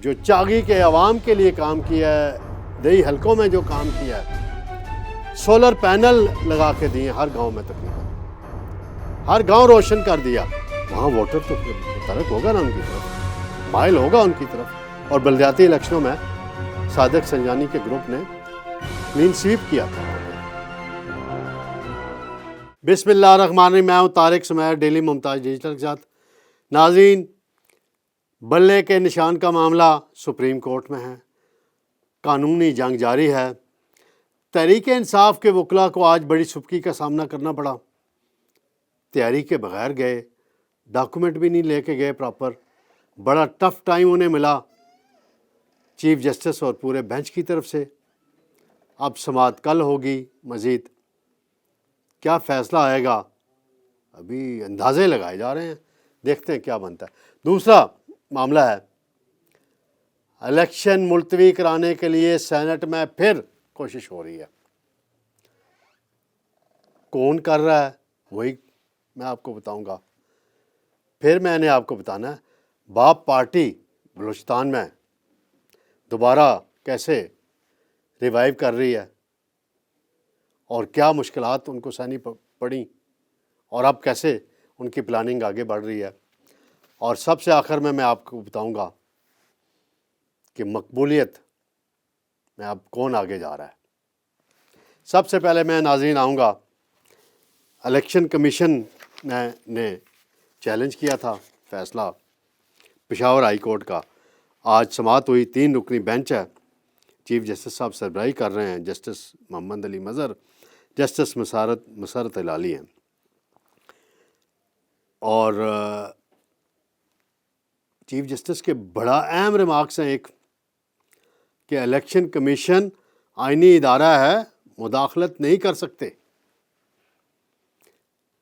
جو چاغی کے عوام کے لیے کام کیا ہے، دیہی حلقوں میں جو کام کیا ہے، سولر پینل لگا کے دیے ہر گاؤں میں، تقریباً ہر گاؤں روشن کر دیا، وہاں ووٹر تو متحرک ہوگا نا ان کی طرف، مائل ہوگا ان کی طرف. اور بلدیاتی الیکشنوں میں صادق سنجانی کے گروپ نے کلین سویپ کیا تھا. بسم اللہ الرحمن الرحیم. میں ہوں طارق سمیر، ڈیلی ممتاز ڈیجیٹل کے ساتھ. ناظرین، بلے کے نشان کا معاملہ سپریم کورٹ میں ہے، قانونی جنگ جاری ہے. تحریک انصاف کے وکلاء کو آج بڑی سبکی کا سامنا کرنا پڑا. تیاری کے بغیر گئے، ڈاکومنٹ بھی نہیں لے کے گئے پراپر. بڑا ٹف ٹائم انہیں ملا چیف جسٹس اور پورے بینچ کی طرف سے. اب سماعت کل ہوگی. مزید کیا فیصلہ آئے گا ابھی اندازے لگائے جا رہے ہیں، دیکھتے ہیں کیا بنتا ہے. دوسرا معاملہ ہے الیکشن ملتوی کرانے کے لیے سینٹ میں پھر کوشش ہو رہی ہے. کون کر رہا ہے وہی میں آپ کو بتاؤں گا. پھر میں نے آپ کو بتانا ہے باپ پارٹی بلوچستان میں دوبارہ کیسے ریوائیو کر رہی ہے اور کیا مشکلات ان کو سہنی پڑیں اور اب کیسے ان کی پلاننگ آگے بڑھ رہی ہے. اور سب سے آخر میں آپ کو بتاؤں گا کہ مقبولیت میں اب کون آگے جا رہا ہے. سب سے پہلے میں ناظرین آؤں گا، الیکشن کمیشن نے چیلنج کیا تھا فیصلہ پشاور ہائی کورٹ کا. آج سماعت ہوئی، 3 رکنی بینچ ہے. چیف جسٹس صاحب سربراہی کر رہے ہیں، جسٹس محمد علی مظہر، جسٹس مسرت ہلالی ہیں. اور چیف جسٹس کے بڑا اہم ریمارکس ہیں ایک کہ الیکشن کمیشن آئینی ادارہ ہے، مداخلت نہیں کر سکتے.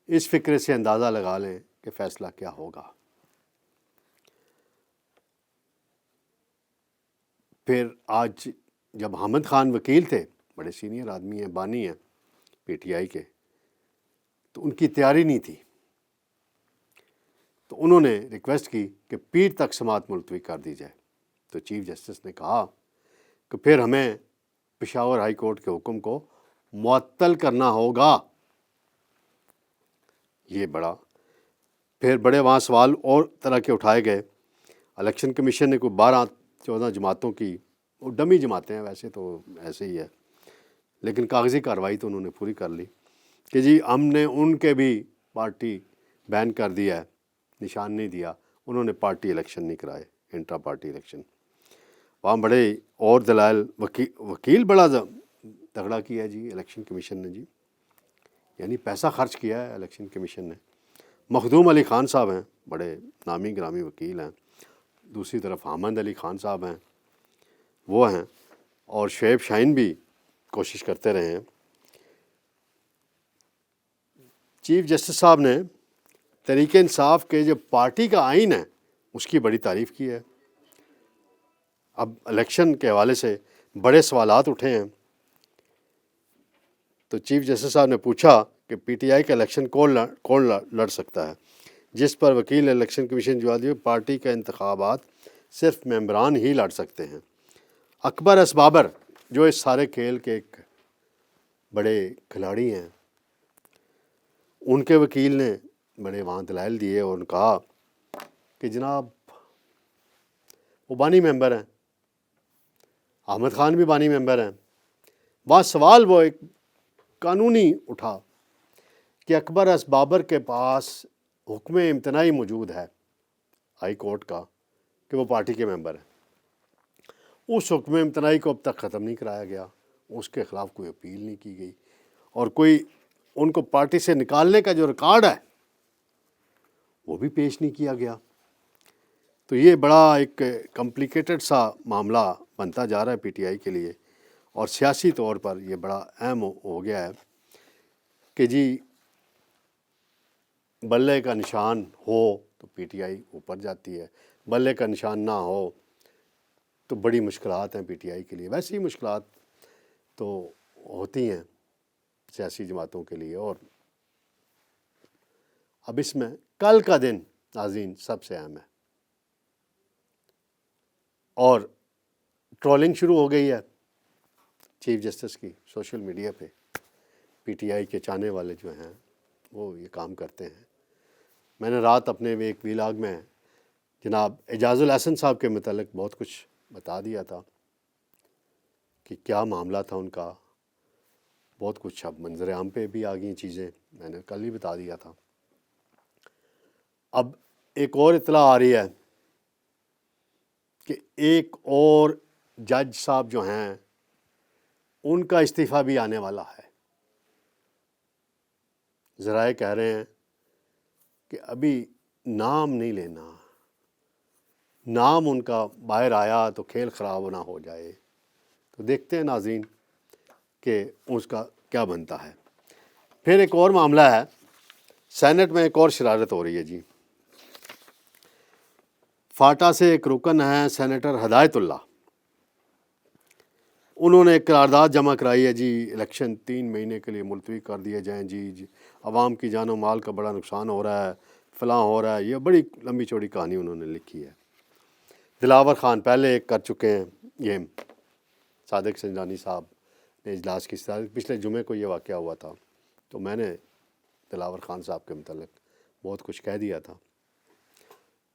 اس فکرے سے اندازہ لگا لیں کہ فیصلہ کیا ہوگا. پھر آج جب حامد خان وکیل تھے، بڑے سینئر آدمی ہیں، بانی ہیں پی ٹی آئی کے، تو ان کی تیاری نہیں تھی، تو انہوں نے ریکویسٹ کی کہ پیر تک سماعت ملتوی کر دی جائے. تو چیف جسٹس نے کہا کہ پھر ہمیں پشاور ہائی کورٹ کے حکم کو معطل کرنا ہوگا. یہ بڑا پھر بڑے وہاں سوال اور طرح کے اٹھائے گئے. الیکشن کمیشن نے کوئی 12-14 جماعتوں کی، وہ ڈمی جماعتیں ہیں ویسے تو ایسے ہی ہے، لیکن کاغذی کارروائی تو انہوں نے پوری کر لی کہ جی ہم نے ان کے بھی پارٹی بین کر دیا ہے، نشان نہیں دیا. انہوں نے پارٹی الیکشن نہیں کرائے، انٹرا پارٹی الیکشن. وہاں بڑے اور دلائل، وکیل بڑا تگڑا کیا جی الیکشن کمیشن نے، جی یعنی پیسہ خرچ کیا ہے الیکشن کمیشن نے. مخدوم علی خان صاحب ہیں، بڑے نامی گرامی وکیل ہیں. دوسری طرف حامد علی خان صاحب ہیں، وہ ہیں، اور شعیب شاہین بھی کوشش کرتے رہے ہیں. چیف جسٹس صاحب نے تحریک انصاف کے جو پارٹی کا آئین ہے اس کی بڑی تعریف کی ہے. اب الیکشن کے حوالے سے بڑے سوالات اٹھے ہیں، تو چیف جسٹس صاحب نے پوچھا کہ پی ٹی آئی کا الیکشن کون لڑ سکتا ہے، جس پر وکیل الیکشن کمیشن جواب دیے پارٹی کا انتخابات صرف ممبران ہی لڑ سکتے ہیں. اکبر اسبابر جو اس سارے کھیل کے ایک بڑے کھلاڑی ہیں، ان کے وکیل نے بڑے وہاں دلائل دیے اور کہا کہ جناب وہ بانی ممبر ہیں، احمد خان بھی بانی ممبر ہیں. وہاں سوال وہ ایک قانونی اٹھا کہ اکبر اسبابر کے پاس حکم امتناعی موجود ہے ہائی کورٹ کا کہ وہ پارٹی کے ممبر ہیں. اس حکم امتناعی کو اب تک ختم نہیں کرایا گیا، اس کے خلاف کوئی اپیل نہیں کی گئی، اور کوئی ان کو پارٹی سے نکالنے کا جو ریکارڈ ہے وہ بھی پیش نہیں کیا گیا. تو یہ بڑا ایک کمپلیکیٹڈ سا معاملہ بنتا جا رہا ہے پی ٹی آئی کے لیے، اور سیاسی طور پر یہ بڑا اہم ہو گیا ہے کہ جی بلے کا نشان ہو تو پی ٹی آئی اوپر جاتی ہے، بلے کا نشان نہ ہو تو بڑی مشکلات ہیں پی ٹی آئی کے لیے. ویسے ہی مشکلات تو ہوتی ہیں سیاسی جماعتوں کے لیے. اور اب اس میں کل کا دن ناظرین سب سے اہم ہے. اور ٹرولنگ شروع ہو گئی ہے چیف جسٹس کی سوشل میڈیا پہ. پی ٹی آئی کے چاہنے والے جو ہیں وہ یہ کام کرتے ہیں. میں نے رات اپنے ایک ویلاگ میں جناب اعجاز الاحسن صاحب کے متعلق بہت کچھ بتا دیا تھا کہ کیا معاملہ تھا ان کا. بہت کچھ اب منظر عام پہ بھی آ گئی چیزیں، میں نے کل ہی بتا دیا تھا. اب ایک اور اطلاع آ رہی ہے کہ ایک اور جج صاحب جو ہیں ان کا استعفیٰ بھی آنے والا ہے. ذرائع کہہ رہے ہیں کہ ابھی نام نہیں لینا، نام ان کا باہر آیا تو کھیل خراب نہ ہو جائے. تو دیکھتے ہیں ناظرین کہ اس کا کیا بنتا ہے. پھر ایک اور معاملہ ہے، سینٹ میں ایک اور شرارت ہو رہی ہے جی. فاٹا سے ایک رکن ہیں سینیٹر ہدایت اللہ، انہوں نے ایک قرارداد جمع کرائی ہے جی، الیکشن 3 مہینے کے لیے ملتوی کر دیے جائیں جی عوام کی جان و مال کا بڑا نقصان ہو رہا ہے، فلاں ہو رہا ہے. یہ بڑی لمبی چوڑی کہانی انہوں نے لکھی ہے. دلاور خان پہلے ایک کر چکے ہیں، یہ صادق سنجانی صاحب نے اجلاس کی پچھلے جمعے کو یہ واقعہ ہوا تھا، تو میں نے دلاور خان صاحب کے متعلق بہت کچھ کہہ دیا تھا،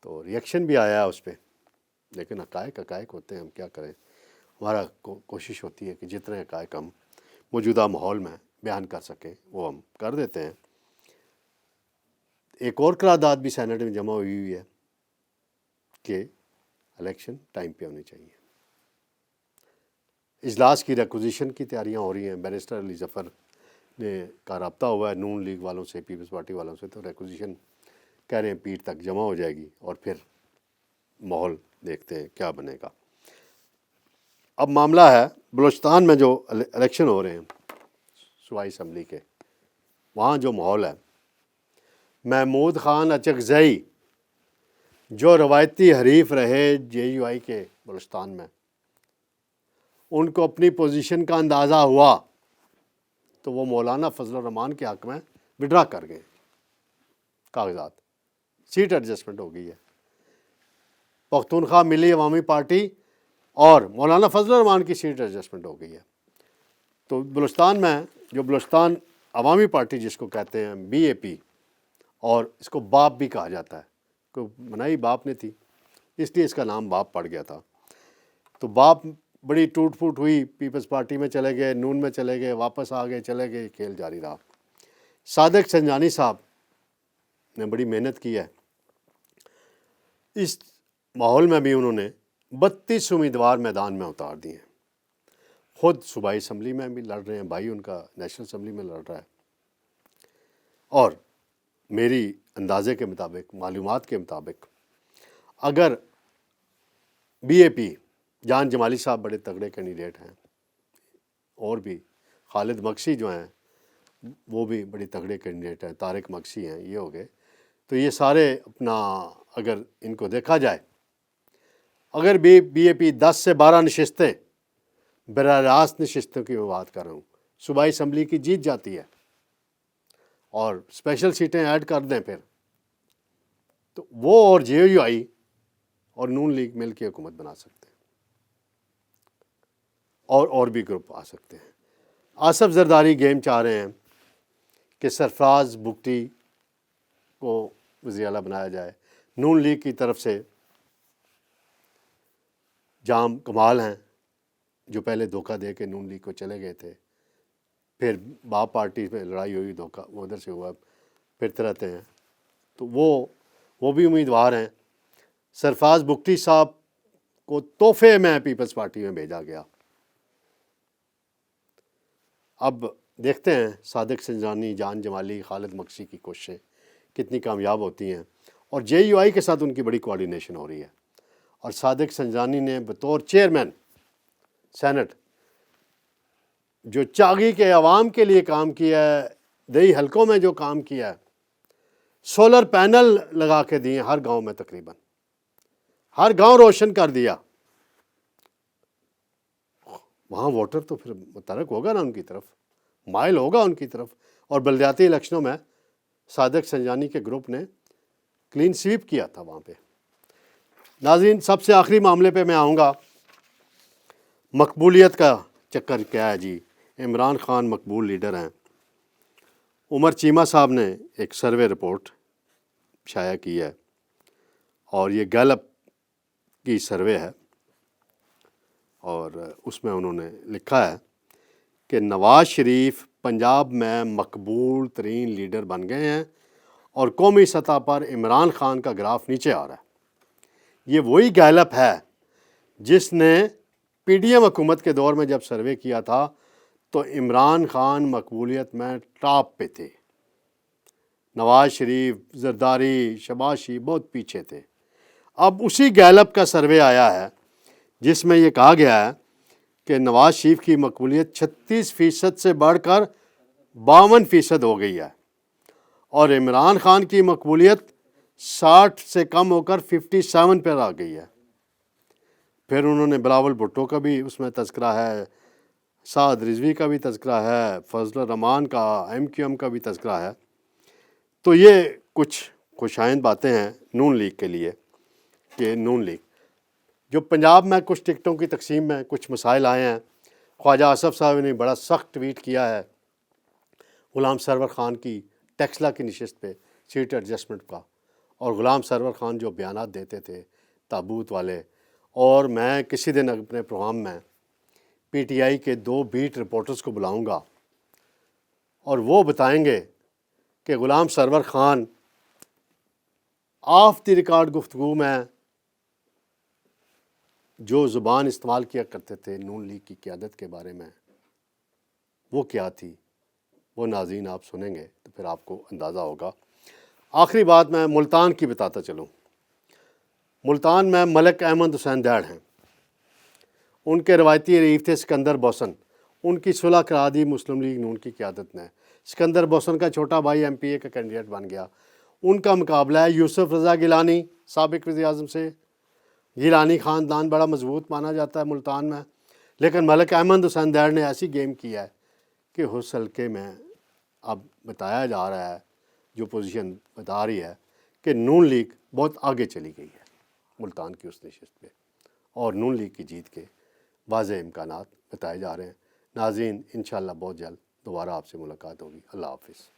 تو ریئیکشن بھی آیا ہے اس پہ. لیکن حقائق ہوتے ہیں، ہم کیا کریں. ہمارا کوشش ہوتی ہے کہ جتنے حقائق ہم موجودہ ماحول میں بیان کر سکیں وہ ہم کر دیتے ہیں. ایک اور قرارداد بھی سینٹ میں جمع ہوئی ہے کہ الیکشن ٹائم پہ ہونی چاہیے. اجلاس کی ریکوزیشن کی تیاریاں ہو رہی ہیں. بیرسٹر علی ظفر نے کا رابطہ ہوا ہے نون لیگ والوں سے، پیپلز پارٹی والوں سے، تو ریکوزیشن کہہ رہے ہیں پیر تک جمع ہو جائے گی اور پھر ماحول دیکھتے ہیں کیا بنے گا. اب معاملہ ہے بلوچستان میں جو الیکشن ہو رہے ہیں صوبائی اسمبلی کے، وہاں جو ماحول ہے، محمود خان اچکزئی جو روایتی حریف رہے جے یو آئی کے بلوچستان میں، ان کو اپنی پوزیشن کا اندازہ ہوا تو وہ مولانا فضل الرحمان کے حق میں وڈرا کر گئے کاغذات. سیٹ ایڈجسٹمنٹ ہو گئی ہے. پختونخوا ملی عوامی پارٹی اور مولانا فضل الرحمان کی سیٹ ایڈجسٹمنٹ ہو گئی ہے. تو بلوچستان میں جو بلوچستان عوامی پارٹی جس کو کہتے ہیں بی اے پی، اور اس کو باپ بھی کہا جاتا ہے، کوئی بنائی باپ نے تھی اس لیے اس کا نام باپ پڑ گیا تھا. تو باپ بڑی ٹوٹ پھوٹ ہوئی، پیپلز پارٹی میں چلے گئے، نون میں چلے گئے، واپس آ گئے، چلے گئے، کھیل جاری رہا. صادق سنجانی صاحب نے بڑی محنت کی ہے. اس ماحول میں بھی انہوں نے 32 امیدوار میدان میں اتار دیے ہیں. خود صوبائی اسمبلی میں بھی لڑ رہے ہیں، بھائی ان کا نیشنل اسمبلی میں لڑ رہا ہے. اور میری اندازے کے مطابق، معلومات کے مطابق، اگر بی اے پی، جان جمالی صاحب بڑے تگڑے کینڈیڈیٹ ہیں، اور بھی خالد مکسی جو ہیں وہ بھی بڑی تگڑے کینڈیڈیٹ ہیں، طارق مکسی ہیں، یہ ہو گئے. تو یہ سارے اپنا اگر ان کو دیکھا جائے، اگر بی اے پی 10 سے 12 نشستیں، براہ راست نشستوں کی میں بات کر رہا ہوں، صوبائی اسمبلی کی جیت جاتی ہے اور اسپیشل سیٹیں ایڈ کر دیں پھر، تو وہ اور جے یو آئی اور نون لیگ مل کے حکومت بنا سکتے ہیں، اور بھی گروپ آ سکتے ہیں. آصف زرداری گیم چاہ رہے ہیں کہ سرفراز بگٹی کو وزیر اعلیٰ بنایا جائے. نون لیگ کی طرف سے جام کمال ہیں جو پہلے دھوکہ دے کے نون لیگ کو چلے گئے تھے، پھر باپ پارٹی میں لڑائی ہوئی، دھوکہ وہ ادھر سے ہوا، پھرتے رہتے ہیں. تو وہ بھی امیدوار ہیں. سرفراز بگٹی صاحب کو تحفے میں پیپلز پارٹی میں بھیجا گیا. اب دیکھتے ہیں صادق سنجانی، جان جمالی، خالد مکسی کی کوششیں کتنی کامیاب ہوتی ہیں. اور جے یو آئی کے ساتھ ان کی بڑی کوارڈینیشن ہو رہی ہے. اور صادق سنجانی نے بطور چیئرمین سینٹ جو چاغی کے عوام کے لیے کام کیا ہے، دیہی حلقوں میں جو کام کیا ہے، سولر پینل لگا کے دیے ہر گاؤں میں، تقریباً ہر گاؤں روشن کر دیا. وہاں ووٹر تو پھر متحرک ہوگا نا ان کی طرف، مائل ہوگا ان کی طرف. اور بلدیاتی الیکشنوں میں صادق سنجانی کے گروپ نے کلین سویپ کیا تھا وہاں پہ. ناظرین، سب سے آخری معاملے پہ میں آؤں گا۔ مقبولیت کا چکر کیا ہے جی؟ عمران خان مقبول لیڈر ہیں۔ عمر چیمہ صاحب نے ایک سروے رپورٹ شائع کی ہے، اور یہ گیلپ کی سروے ہے، اور اس میں انہوں نے لکھا ہے کہ نواز شریف پنجاب میں مقبول ترین لیڈر بن گئے ہیں اور قومی سطح پر عمران خان کا گراف نیچے آ رہا ہے۔ یہ وہی گیلپ ہے جس نے پی ڈی ایم حکومت کے دور میں جب سروے کیا تھا تو عمران خان مقبولیت میں ٹاپ پہ تھے، نواز شریف، زرداری، شباشی بہت پیچھے تھے۔ اب اسی گیلپ کا سروے آیا ہے جس میں یہ کہا گیا ہے کہ نواز شریف کی مقبولیت 36% سے بڑھ کر 52% ہو گئی ہے، اور عمران خان کی مقبولیت 60 سے کم ہو کر 57 پر آ گئی ہے۔ پھر انہوں نے بلاول بھٹو کا بھی اس میں تذکرہ ہے، سعد رضوی کا بھی تذکرہ ہے، فضل الرحمان کا، ایم کیو ایم کا بھی تذکرہ ہے۔ تو یہ کچھ خوشائند باتیں ہیں نون لیگ کے لیے، کہ نون لیگ جو پنجاب میں کچھ ٹکٹوں کی تقسیم میں کچھ مسائل آئے ہیں۔ خواجہ آصف صاحب نے بڑا سخت ٹویٹ کیا ہے غلام سرور خان کی ٹیکسلا کی نشست پہ سیٹ ایڈجسٹمنٹ کا، اور غلام سرور خان جو بیانات دیتے تھے تابوت والے، اور میں کسی دن اپنے پروگرام میں پی ٹی آئی کے 2 بیٹ رپورٹرز کو بلاؤں گا، اور وہ بتائیں گے کہ Ghulam Sarwar Khan of the record گفتگو میں جو زبان استعمال کیا کرتے تھے نون لیگ کی قیادت کے بارے میں، وہ کیا تھی، وہ ناظرین آپ سنیں گے تو پھر آپ کو اندازہ ہوگا۔ آخری بات میں ملتان کی بتاتا چلوں۔ ملتان میں ملک احمد حسین دیڑ ہیں، ان کے روایتی حریف تھے سکندر بوسن، ان کی صلح کرا دی مسلم لیگ نون کی قیادت نے۔ سکندر بوسن کا چھوٹا بھائی ایم پی اے کا کینڈیڈیٹ بن گیا۔ ان کا مقابلہ ہے یوسف رضا گیلانی سابق وزیر اعظم سے۔ گیلانی خاندان بڑا مضبوط مانا جاتا ہے ملتان میں، لیکن ملک احمد حسین دیڑ نے ایسی گیم کی ہے کہ اس حلقے میں اب بتایا جا رہا ہے، جو پوزیشن بتا رہی ہے کہ نون لیگ بہت آگے چلی گئی ہے ملتان کی اس نشست پہ، اور نون لیگ کی جیت کے واضح امکانات بتائے جا رہے ہیں۔ ناظرین، انشاءاللہ بہت جلد دوبارہ آپ سے ملاقات ہوگی۔ اللہ حافظ۔